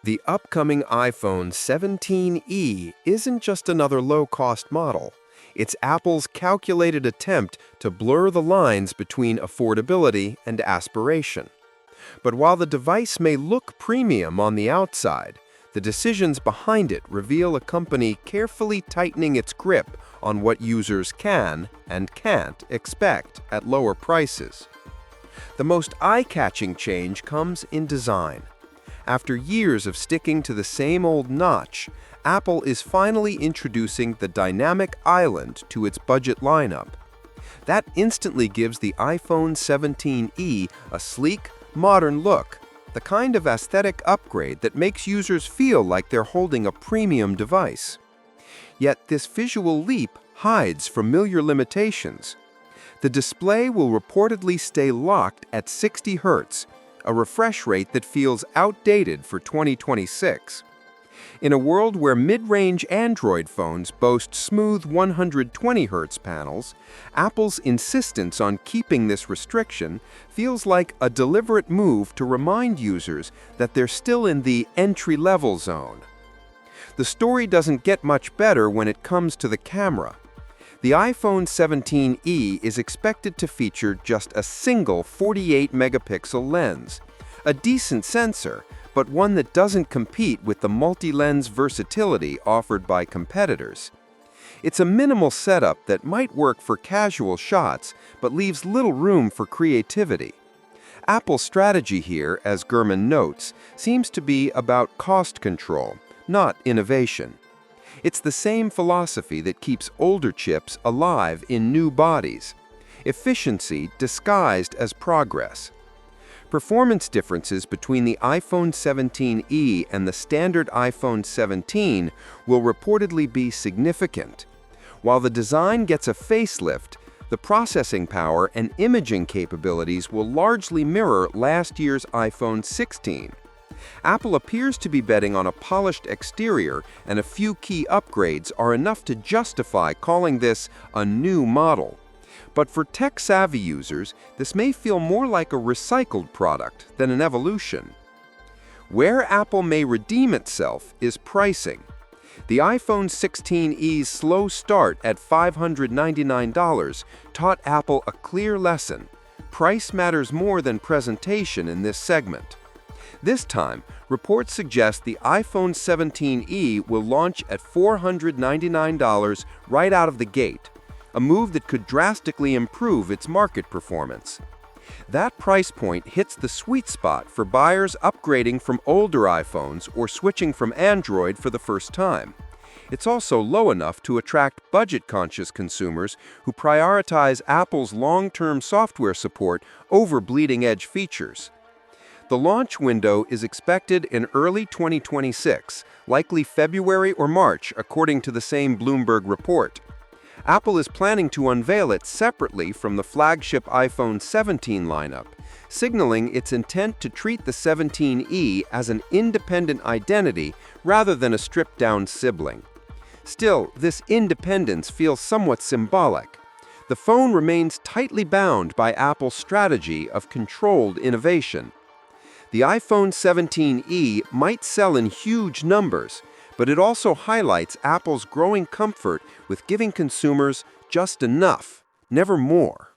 The upcoming iPhone 17e isn't just another low-cost model. It's Apple's calculated attempt to blur the lines between affordability and aspiration. But while the device may look premium on the outside, the decisions behind it reveal a company carefully tightening its grip on what users can and can't expect at lower prices. The most eye-catching change comes in design. After years of sticking to the same old notch, Apple is finally introducing the dynamic island to its budget lineup. That instantly gives the iPhone 17e a sleek, modern look, the kind of aesthetic upgrade that makes users feel like they're holding a premium device. Yet this visual leap hides familiar limitations. The display will reportedly stay locked at 60 Hz, a refresh rate that feels outdated for 2026. In a world where mid-range Android phones boast smooth 120 Hz panels, Apple's insistence on keeping this restriction feels like a deliberate move to remind users that they're still in the entry-level zone. The story doesn't get much better when it comes to the camera. The iPhone 17e is expected to feature just a single 48-megapixel lens, a decent sensor, but one that doesn't compete with the multi-lens versatility offered by competitors. It's a minimal setup that might work for casual shots, but leaves little room for creativity. Apple's strategy here, as Gurman notes, seems to be about cost control, not innovation. It's the same philosophy that keeps older chips alive in new bodies. Efficiency disguised as progress. Performance differences between the iPhone 17e and the standard iPhone 17 will reportedly be significant. While the design gets a facelift, the processing power and imaging capabilities will largely mirror last year's iPhone 16. Apple appears to be betting on a polished exterior, and a few key upgrades are enough to justify calling this a new model. But for tech-savvy users, this may feel more like a recycled product than an evolution. Where Apple may redeem itself is pricing. The iPhone 16e's slow start at $599 taught Apple a clear lesson. Price matters more than presentation in this segment. This time, reports suggest the iPhone 17e will launch at $499 right out of the gate, a move that could drastically improve its market performance. That price point hits the sweet spot for buyers upgrading from older iPhones or switching from Android for the first time. It's also low enough to attract budget-conscious consumers who prioritize Apple's long-term software support over bleeding-edge features. The launch window is expected in early 2026, likely February or March, according to the same Bloomberg report. Apple is planning to unveil it separately from the flagship iPhone 17 lineup, signaling its intent to treat the 17e as an independent identity rather than a stripped-down sibling. Still, this independence feels somewhat symbolic. The phone remains tightly bound by Apple's strategy of controlled innovation. The iPhone 17e might sell in huge numbers, but it also highlights Apple's growing comfort with giving consumers just enough, never more.